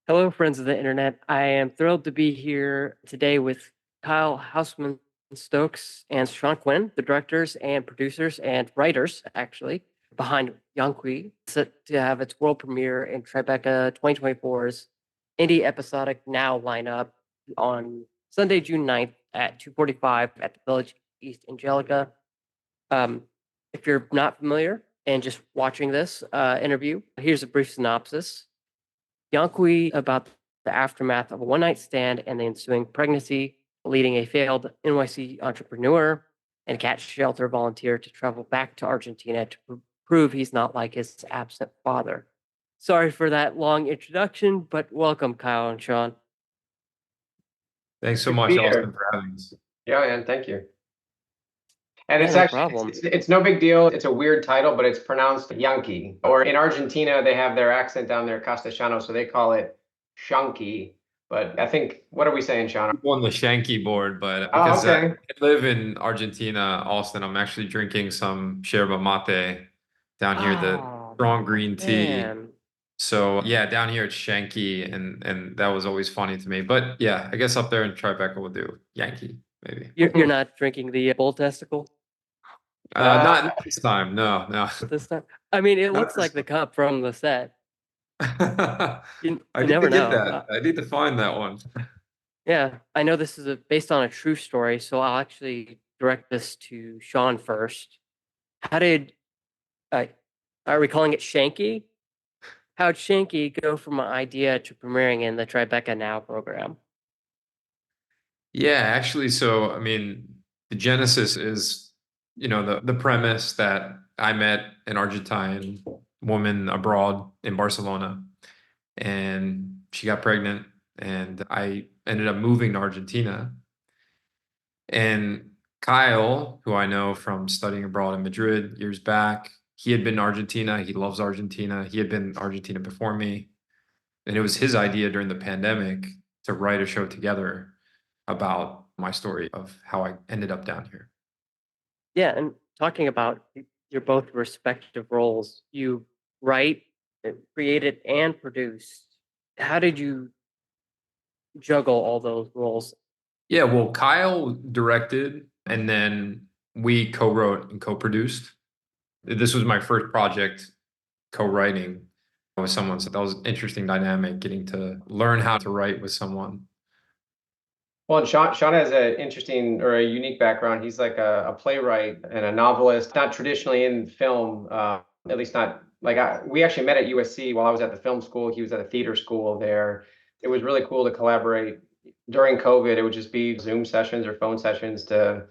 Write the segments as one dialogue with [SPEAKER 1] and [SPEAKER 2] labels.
[SPEAKER 1] Hello, friends of the internet. I am thrilled to be here today with Kyle Hausmann-Stokes and Sean Quinn, the directors and producers and writers, actually, behind Yanqui, set to have its world premiere in Tribeca 2024's indie episodic Now lineup on Sunday, June 9th at 2:45 at the Village East Angelica. Um, if you're not familiar and just watching this interview, here's a brief synopsis. Yanqui about the aftermath of a one night stand and the ensuing pregnancy, leading a failed NYC entrepreneur and cat shelter volunteer to travel back to Argentina to prove he's not like his absent father. Sorry for that long introduction, but welcome, Kyle and Sean.
[SPEAKER 2] Thanks so
[SPEAKER 3] Good to
[SPEAKER 2] much,
[SPEAKER 3] be
[SPEAKER 2] Austin,
[SPEAKER 3] here.
[SPEAKER 2] for having us.
[SPEAKER 3] Yeah, man, thank you. And
[SPEAKER 1] Yeah,
[SPEAKER 3] it's
[SPEAKER 1] no
[SPEAKER 3] actually
[SPEAKER 1] problem.
[SPEAKER 3] it's no big deal. It's a weird title, but it's pronounced Yanqui. Or in Argentina, they have their accent down there, Castellano, so they call it Shanqui. But I think, what are we saying, Sean?
[SPEAKER 2] On the Shanky board, but
[SPEAKER 3] Oh,
[SPEAKER 2] because I
[SPEAKER 3] okay.
[SPEAKER 2] live in Argentina, Austin, I'm actually drinking some yerba mate down here, the
[SPEAKER 1] Oh,
[SPEAKER 2] strong green tea.
[SPEAKER 1] man.
[SPEAKER 2] So yeah, down here it's Shanky, and that was always funny to me. But yeah, I guess up there in Tribeca we'll do Yankee, maybe.
[SPEAKER 1] You're not drinking the bull testicle
[SPEAKER 3] Uh,
[SPEAKER 2] Not this time, no, no.
[SPEAKER 1] this time? I mean, it
[SPEAKER 2] Not
[SPEAKER 1] looks
[SPEAKER 2] this
[SPEAKER 1] like the cup from the set.
[SPEAKER 2] time.
[SPEAKER 1] You,
[SPEAKER 2] I
[SPEAKER 1] you
[SPEAKER 2] need to
[SPEAKER 1] never
[SPEAKER 2] get
[SPEAKER 1] know.
[SPEAKER 2] that. I need to find that one.
[SPEAKER 1] Yeah, I know this is based on a true story, so I'll actually direct this to Sean first. How did, uh, are we calling it Shanky? How'd Shanky go from an idea to premiering in the Tribeca Now program?
[SPEAKER 2] Yeah, actually, so I mean, the genesis is, the premise that I met an Argentine woman abroad in Barcelona, and she got pregnant, and I ended up moving to Argentina. And Kyle, who I know from studying abroad in Madrid years back, he had been to Argentina. He loves Argentina. He had been to Argentina before me, and it was his idea during the pandemic to write a show together about my story of how I ended up down here.
[SPEAKER 1] Yeah, and talking about your both respective roles, you write, created, and produced. How did you juggle all those roles?
[SPEAKER 2] Yeah, well, Kyle directed and then we co-wrote and co-produced. This was my first project co-writing with someone. So that was an interesting dynamic, getting to learn how to write with someone.
[SPEAKER 3] well, and Sean has an interesting or a unique background. He's like a playwright and a novelist, not traditionally in film, at least not like we actually met at USC while I was at the film school. He was at a theater school there. It was really cool to collaborate. During COVID, it would just be Zoom sessions or phone sessions to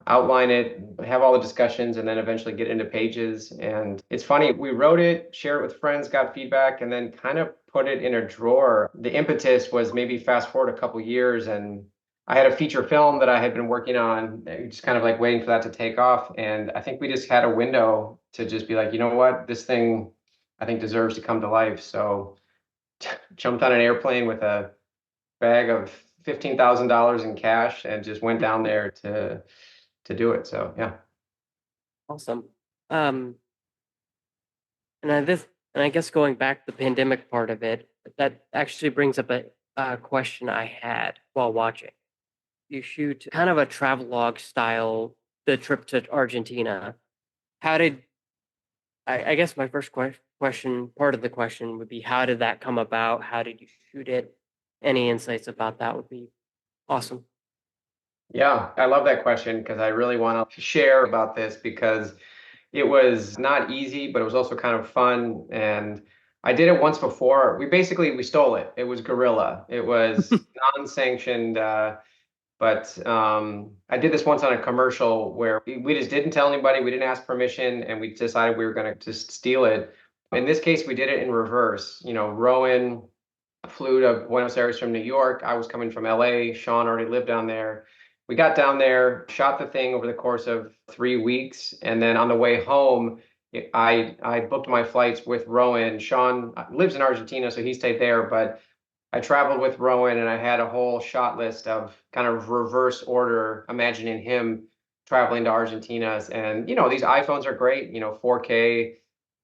[SPEAKER 3] outline it, have all the discussions, and then eventually get into pages. And it's funny, we wrote it, shared it with friends, got feedback, and then kind of put it in a drawer. The impetus was maybe fast forward a couple years, and I had a feature film that I had been working on, just kind of like waiting for that to take off. And I think we just had a window to just be like, you know what, this thing I think deserves to come to life. So jumped on an airplane with a bag of $15,000 in cash and just went down there to do it. So yeah.
[SPEAKER 1] Awesome. Um, and I guess going back to the pandemic part of it, that actually brings up a question I had while watching. You shoot kind of a travelogue style, the trip to Argentina. How did I guess my first question, part of the question would be, how did that come about? How did you shoot it? Any insights about that would be awesome.
[SPEAKER 3] Yeah, I love that question because I really want to share about this because it was not easy, but it was also kind of fun. And I did it once before. We stole it. It was guerrilla. It was non-sanctioned. But I did this once on a commercial where we just didn't tell anybody. We didn't ask permission, and we decided we were going to just steal it. In this case, we did it in reverse. You know, Rowan flew to Buenos Aires from New York. I was coming from LA. Sean already lived down there. We got down there, shot the thing over the course of 3 weeks, and then on the way home, I booked my flights with Rowan. Sean lives in Argentina, so he stayed there, but I traveled with Rowan and I had a whole shot list of kind of reverse order, imagining him traveling to Argentina. And, you know, these iPhones are great, you know, 4K,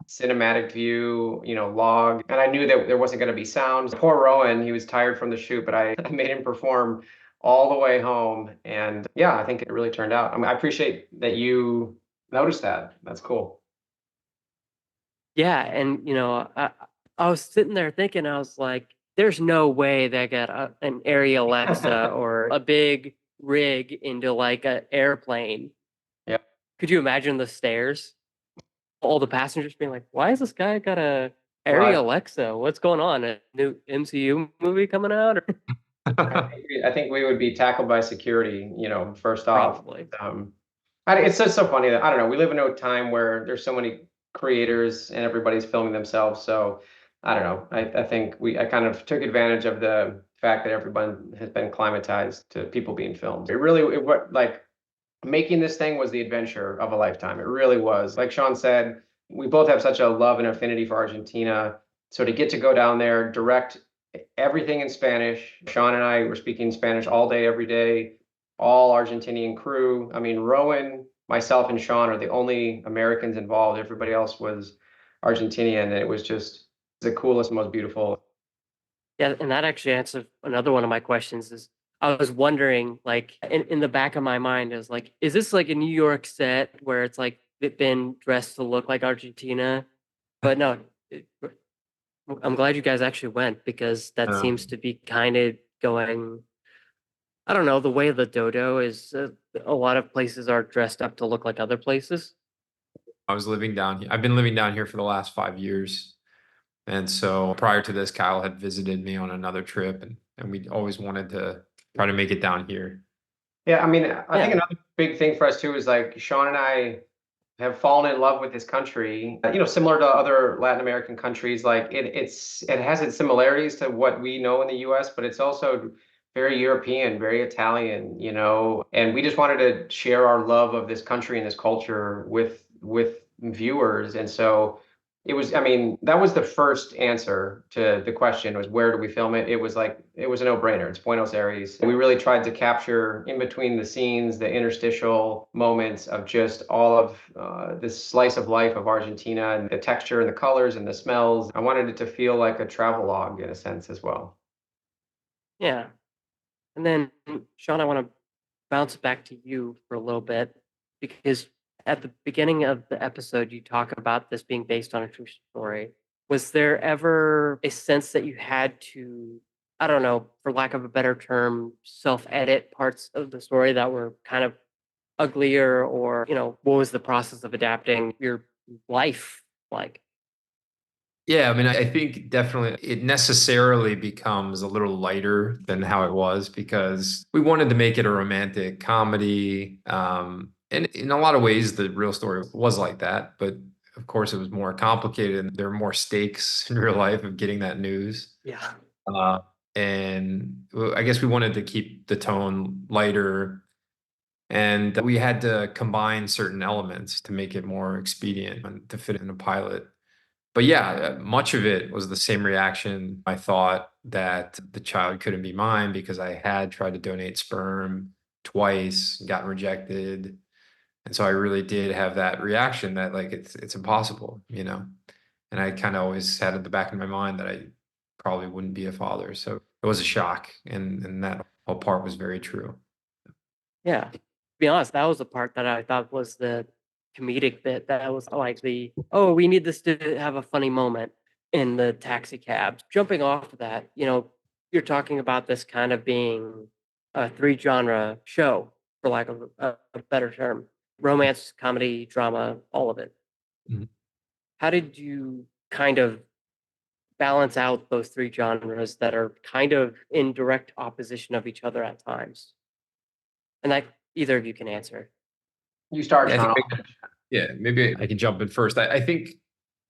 [SPEAKER 3] cinematic view, log. And I knew that there wasn't going to be sound. Poor Rowan, he was tired from the shoot, but I made him perform all the way home. And yeah, I think it really turned out. I mean, I appreciate that you noticed that. That's cool.
[SPEAKER 1] Yeah, and I was sitting there thinking, I was like, there's no way they got an Arri Alexa or a big rig into like an airplane.
[SPEAKER 3] Yeah.
[SPEAKER 1] Could you imagine the stares? All the passengers being like, "Why is this guy got a Arri
[SPEAKER 3] Well,
[SPEAKER 1] Alexa? What's going on? A new MCU movie coming out?" Or
[SPEAKER 3] I think we would be tackled by security, first off.
[SPEAKER 1] probably.
[SPEAKER 3] It's just so funny that, I don't know, we live in a time where there's so many creators and everybody's filming themselves. So I don't know. I think I kind of took advantage of the fact that everyone has been climatized to people being filmed. Like making this thing was the adventure of a lifetime. It really was. Like Sean said, we both have such a love and affinity for Argentina. So to get to go down there, direct everything in Spanish. Sean and I were speaking Spanish all day, every day, all Argentinian crew. I mean, Rowan, myself, and Sean are the only Americans involved. Everybody else was Argentinian, and it was just the coolest, most beautiful.
[SPEAKER 1] Yeah, and that actually answers another one of my questions. Is I was wondering, like, in the back of my mind, is like, is this like a New York set where it's like they've been dressed to look like Argentina? But no, I'm glad you guys actually went because that seems to be kind of going. I don't know. The way the dodo is, a lot of places are dressed up to look like other places.
[SPEAKER 2] I was living down here. I've been living down here for the last 5 years. And so prior to this, Kyle had visited me on another trip, and we always wanted to try to make it down here.
[SPEAKER 3] Yeah, I mean, I think
[SPEAKER 1] Yeah.
[SPEAKER 3] another big thing for us too is like Sean and I have fallen in love with this country. Similar to other Latin American countries, like it has its similarities to what we know in the US, but it's also very European, very Italian, and we just wanted to share our love of this country and this culture with viewers. And so I mean, that was the first answer to the question, was where do we film it? It was a no-brainer. It's Buenos Aires. We really tried to capture in between the scenes, the interstitial moments of just all of this slice of life of Argentina, and the texture and the colors and the smells. I wanted it to feel like a travel log in a sense as well.
[SPEAKER 1] Yeah. And then, Sean, I want to bounce back to you for a little bit because at the beginning of the episode, you talk about this being based on a true story. Was there ever a sense that you had to, I don't know, for lack of a better term, self-edit parts of the story that were kind of uglier, or, what was the process of adapting your life like?
[SPEAKER 2] Yeah, I mean, I think definitely it necessarily becomes a little lighter than how it was because we wanted to make it a romantic comedy. And in a lot of ways, the real story was like that. But of course, it was more complicated and there are more stakes in real life of getting that news.
[SPEAKER 1] Yeah.
[SPEAKER 2] Uh, I guess we wanted to keep the tone lighter, and we had to combine certain elements to make it more expedient and to fit in a pilot. But yeah, much of it was the same reaction. I thought that the child couldn't be mine because I had tried to donate sperm twice, gotten rejected. And so I really did have that reaction that like it's impossible, you know. And I kind of always had at the back of my mind that I probably wouldn't be a father. So it was a shock, and that whole part was very true.
[SPEAKER 1] Yeah. To be honest, that was the part that I thought was the comedic bit. That was like oh, we need this to have a funny moment in the taxi cab. Jumping off of that, you're talking about this kind of being a three genre show, for lack of a better term: romance, comedy, drama, all of it.
[SPEAKER 2] Mhm.
[SPEAKER 1] How did you kind of balance out those three genres that are kind of in direct opposition of each other at times? And that either of you can answer.
[SPEAKER 3] You start,
[SPEAKER 2] Yeah, I
[SPEAKER 3] Sean.
[SPEAKER 2] think yeah, maybe I can jump in first. I think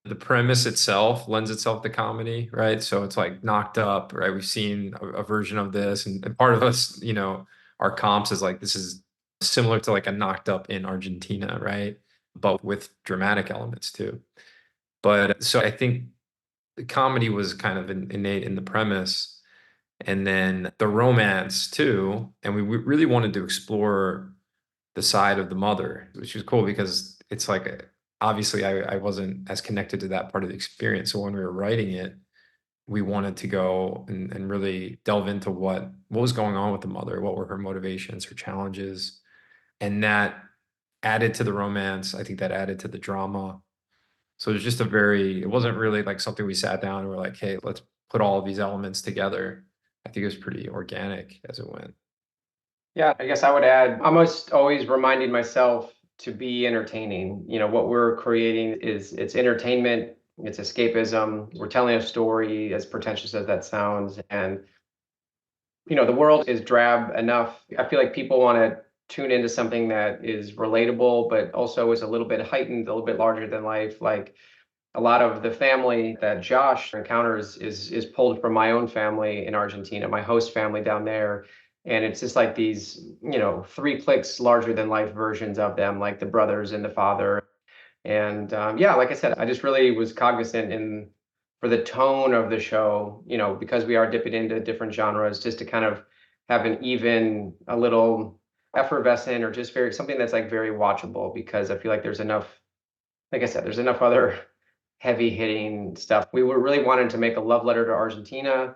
[SPEAKER 2] the premise itself lends itself to comedy, right? So it's like Knocked Up, right? We've seen a version of this, and part of us, our comps is like this is similar to like a Knocked Up in Argentina, right? But with dramatic elements too. But so I think the comedy was kind of innate in the premise, and then the romance too. And we really wanted to explore the side of the mother, which is cool because it's like obviously I wasn't as connected to that part of the experience. So when we were writing it, we wanted to go and really delve into what was going on with the mother, what were her motivations, her challenges, and that added to the romance. I think that added to the drama. So it was just it wasn't really like something we sat down and were like, hey, let's put all of these elements together. I think it was pretty organic as it went.
[SPEAKER 3] Yeah, I guess I would add, I'm almost always reminding myself to be entertaining. You know, what we're creating it's entertainment, it's escapism. We're telling a story, as pretentious as that sounds. And, you know, the world is drab enough. I feel like people want to tune into something that is relatable, but also is a little bit heightened, a little bit larger than life. Like a lot of the family that Josh encounters is pulled from my own family in Argentina, my host family down there. And it's just like these, you know, 3 clicks larger than life versions of them, like the brothers and the father. And yeah, like I said, I just really was cognizant in for the tone of the show, you know, because we are dipping into different genres, just to kind of have an even, a little effervescent, or just very something that's like very watchable, because I feel like there's enough, like I said, there's enough other heavy hitting stuff. We were really wanting to make a love letter to Argentina,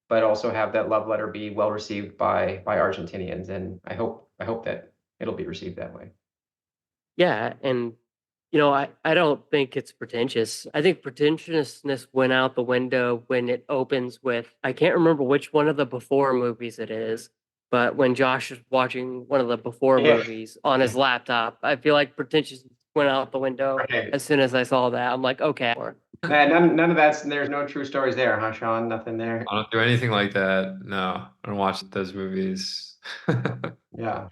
[SPEAKER 3] but also have that love letter be well received by Argentinians. And I hope that it'll be received that way.
[SPEAKER 1] Yeah, and I don't think it's pretentious. I think pretentiousness went out the window when it opens with, I can't remember which one of the before movies it is, but when Josh is watching one of the before
[SPEAKER 3] Yeah.
[SPEAKER 1] movies on his laptop, I feel like pretentiousness went out the window
[SPEAKER 3] Right.
[SPEAKER 1] as soon as I saw that. I'm like, okay.
[SPEAKER 3] Man, none of that's, there's no true stories there, huh, Sean? Nothing there.
[SPEAKER 2] I don't do anything like that. No, I don't watch those movies.
[SPEAKER 3] Yeah.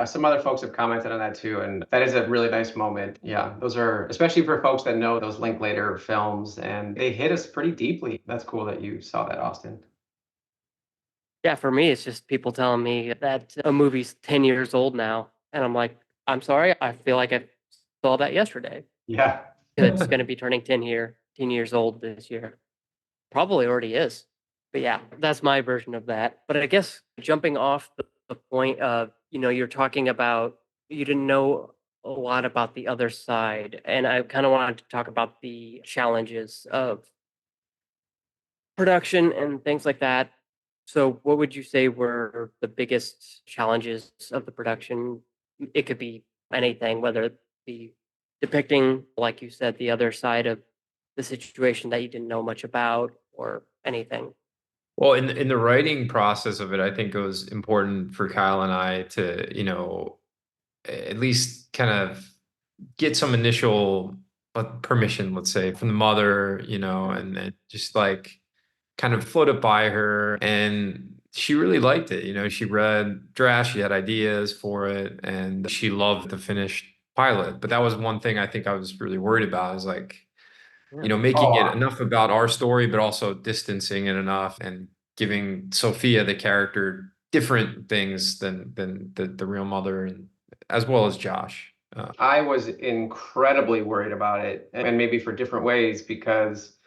[SPEAKER 3] Some other folks have commented on that too, and that is a really nice moment. Yeah, those are, especially for folks that know those Linklater films, and they hit us pretty deeply. That's cool that you saw that, Austin.
[SPEAKER 1] Yeah, for me, it's just people telling me that a movie's 10 years old now. And I'm like, I'm sorry, I feel like I saw that yesterday.
[SPEAKER 3] Yeah.
[SPEAKER 1] It's going to be turning 10 years old this year. Probably already is. But yeah, that's my version of that. But I guess jumping off the point of, you're talking about you didn't know a lot about the other side. And I kind of wanted to talk about the challenges of production and things like that. So, what would you say were the biggest challenges of the production? It could be anything, whether it be depicting, like you said, the other side of the situation that you didn't know much about, or anything.
[SPEAKER 2] Well, in the writing process of it, I think it was important for Kyle and I to, at least kind of get some initial permission, let's say, from the mother, and just like kind of floated by her. And she really liked it. She read drafts, she had ideas for it, and she loved the finished pilot. But that was one thing I think I was really worried about, is like,
[SPEAKER 1] Yeah.
[SPEAKER 2] making it enough about our story, but also distancing it enough and giving Sophia, the character, different things than the real mother, and as well as Josh.
[SPEAKER 3] I was incredibly worried about it, and maybe for different ways, because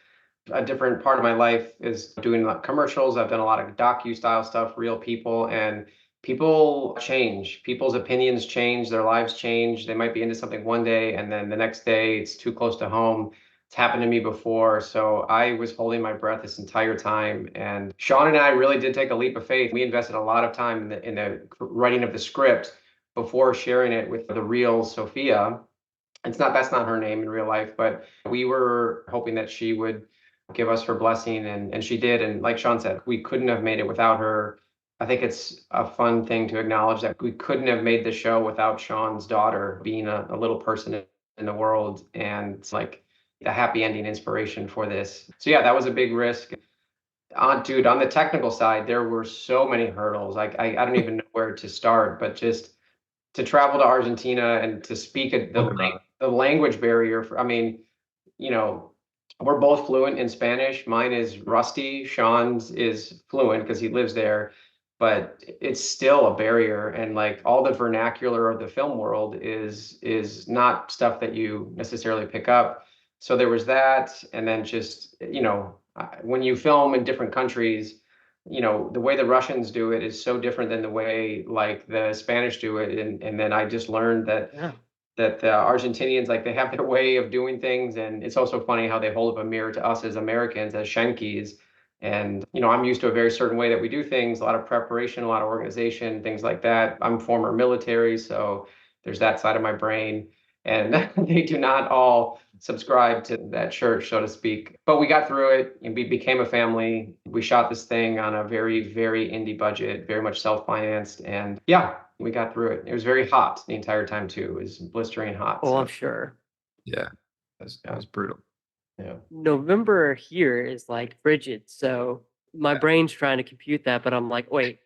[SPEAKER 3] a different part of my life is doing like commercials. I've done a lot of docu-style stuff, real people, and people change. People's opinions change, their lives change. They might be into something one day, and then the next day it's too close to home. It's happened to me before. So I was holding my breath this entire time. And Sean and I really did take a leap of faith. We invested a lot of time in the writing of the script before sharing it with the real Sophia. That's not her name in real life, but we were hoping that she would give us her blessing, and she did. And like Sean said, we couldn't have made it without her. I think it's a fun thing to acknowledge that we couldn't have made the show without Sean's daughter being a little person in the world, and like the happy ending inspiration for this. So yeah, that was a big risk. Dude, on the technical side, there were so many hurdles. Like I don't even know where to start, but just to travel to Argentina and to speak the language barrier. I mean, you know, we're both fluent in Spanish. Mine is rusty. Sean's is fluent because he lives there, but it's still a barrier. And like all the vernacular of the film world is not stuff that you necessarily pick up. So there was that, and then just, when you film in different countries, the way the Russians do it is so different than the way like the Spanish do it. And then I just learned that
[SPEAKER 1] Yeah.
[SPEAKER 3] that the Argentinians, like, they have their way of doing things, and it's also funny how they hold up a mirror to us as Americans, as Schenkis. And I'm used to a very certain way that we do things, a lot of preparation, a lot of organization, things like that. I'm former military, so there's that side of my brain. And they do not all subscribe to that church, so to speak. But we got through it and we became a family. We shot this thing on a very, very indie budget, very much self-financed. And yeah, we got through it. It was very hot the entire time too. It was blistering hot.
[SPEAKER 1] Oh,
[SPEAKER 3] So
[SPEAKER 1] I'm sure.
[SPEAKER 2] Yeah, that was brutal.
[SPEAKER 3] yeah.
[SPEAKER 1] November here is like frigid, so my brain's trying to compute that, but I'm like, wait,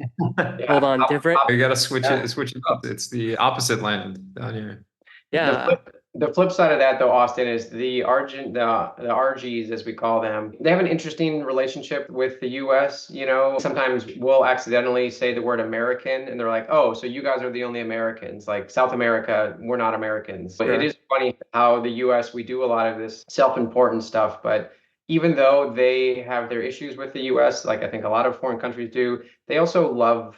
[SPEAKER 1] hold on, different.
[SPEAKER 2] You gotta switch it up. It's the opposite land down here.
[SPEAKER 1] Yeah,
[SPEAKER 3] The flip side of that, though, Austin, is the RGs, as we call them. They have an interesting relationship with the U.S. Sometimes we'll accidentally say the word American, and they're like, "Oh, so you guys are the only Americans? Like South America, we're not Americans." But
[SPEAKER 1] Sure.
[SPEAKER 3] it is funny how the U.S. we do a lot of this self-important stuff, but even though they have their issues with the U.S., like I think a lot of foreign countries do, they also love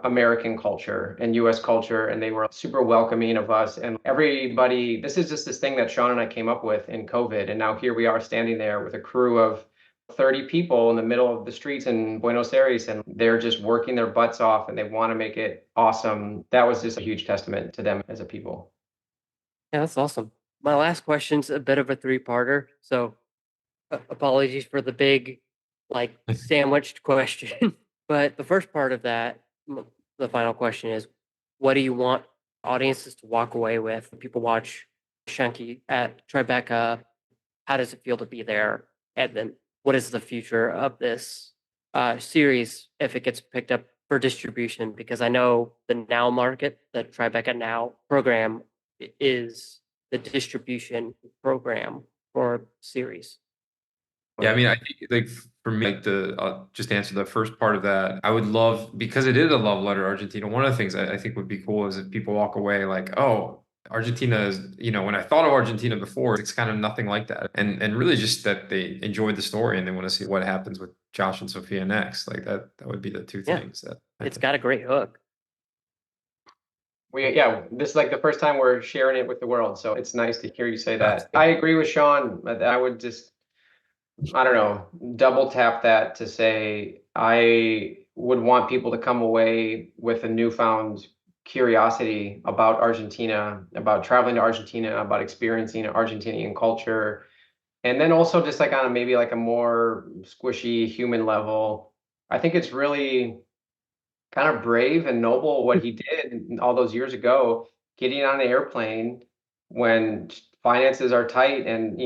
[SPEAKER 3] American culture and US culture, and they were super welcoming of us. And everybody, this is just this thing that Sean and I came up with in COVID. And now here we are standing there with a crew of 30 people in the middle of the streets in Buenos Aires, and they're just working their butts off and they want to make it awesome. That was just a huge testament to them as a people.
[SPEAKER 1] yeah, that's awesome. My last question's a bit of a three-parter, so apologies for the big, like, sandwiched question. But the first part of that, the final question is, what do you want audiences to walk away with? When people watch Shanky at Tribeca, how does it feel to be there? And then what is the future of this series if it gets picked up for distribution? Because I know the Now market, the Tribeca Now program, is the distribution program for series.
[SPEAKER 2] Yeah, I mean, I think like for me, like just to answer the first part of that, I would love, because it is a love letter to Argentina. One of the things I think would be cool is if people walk away like, oh, Argentina is, when I thought of Argentina before, it's kind of nothing like that. And really just that they enjoyed the story and they want to see what happens with Josh and Sophia next. Like that would be the two
[SPEAKER 1] Yeah.
[SPEAKER 2] things that
[SPEAKER 1] It's got a great hook.
[SPEAKER 3] This is like the first time we're sharing it with the world. So it's nice to hear you say that. I agree with Sean. I would just, I don't know, double tap that to say I would want people to come away with a newfound curiosity about Argentina, about traveling to Argentina, about experiencing Argentinian culture. And then also just like on maybe like a more squishy human level, I think it's really kind of brave and noble what he did all those years ago, getting on an airplane when finances are tight. And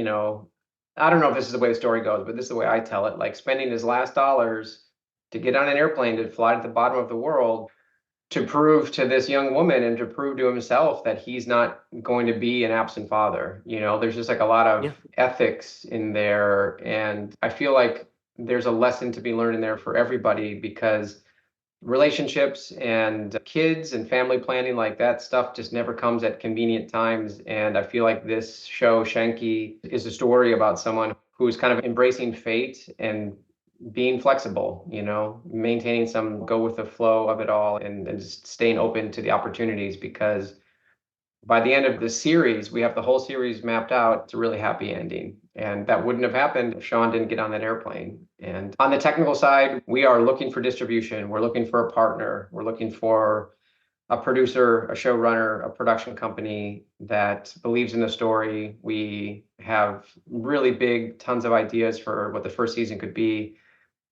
[SPEAKER 3] I don't know if this is the way the story goes, but this is the way I tell it, like spending his last dollars to get on an airplane to fly to the bottom of the world to prove to this young woman and to prove to himself that he's not going to be an absent father. There's just like a lot of ethics in there, and I feel like there's a lesson to be learned in there for everybody, because relationships and kids and family planning, like that stuff just never comes at convenient times. And I feel like this show, Shanky, is a story about someone who's kind of embracing fate and being flexible, maintaining some go with the flow of it all, and just staying open to the opportunities, because by the end of the series, we have the whole series mapped out. It's a really happy ending. And that wouldn't have happened if Sean didn't get on that airplane. And on the technical side, we are looking for distribution. We're looking for a partner. We're looking for a producer, a showrunner, a production company that believes in the story. We have really big, tons of ideas for what the first season could be.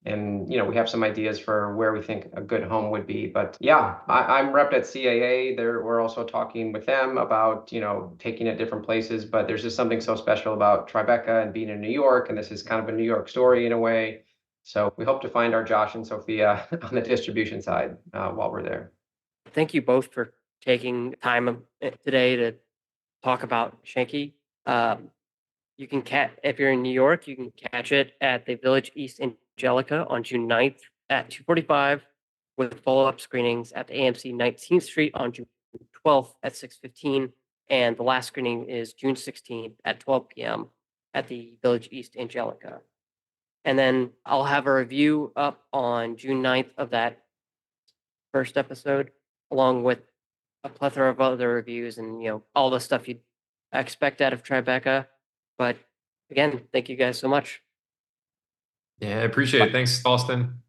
[SPEAKER 3] And we have some ideas for where we think a good home would be. But yeah, I'm rep at CAA. We're also talking with them about taking it different places. But there's just something so special about Tribeca and being in New York, and this is kind of a New York story in a way. So we hope to find our Josh and Sophia on the distribution side while we're there.
[SPEAKER 1] Thank you both for taking time today to talk about Shanky. You can if you're in New York, you can catch it at the Village East Angelica on June 9th at 2:45, with follow-up screenings at the AMC 19th Street on June 12th at 6:15, and the last screening is June 16th at 12 p.m. at the Village East Angelica. And then I'll have a review up on June 9th of that first episode, along with a plethora of other reviews and, all the stuff you'd expect out of Tribeca. But again, thank you guys so much.
[SPEAKER 2] Yeah, I appreciate it. Thanks, Austin.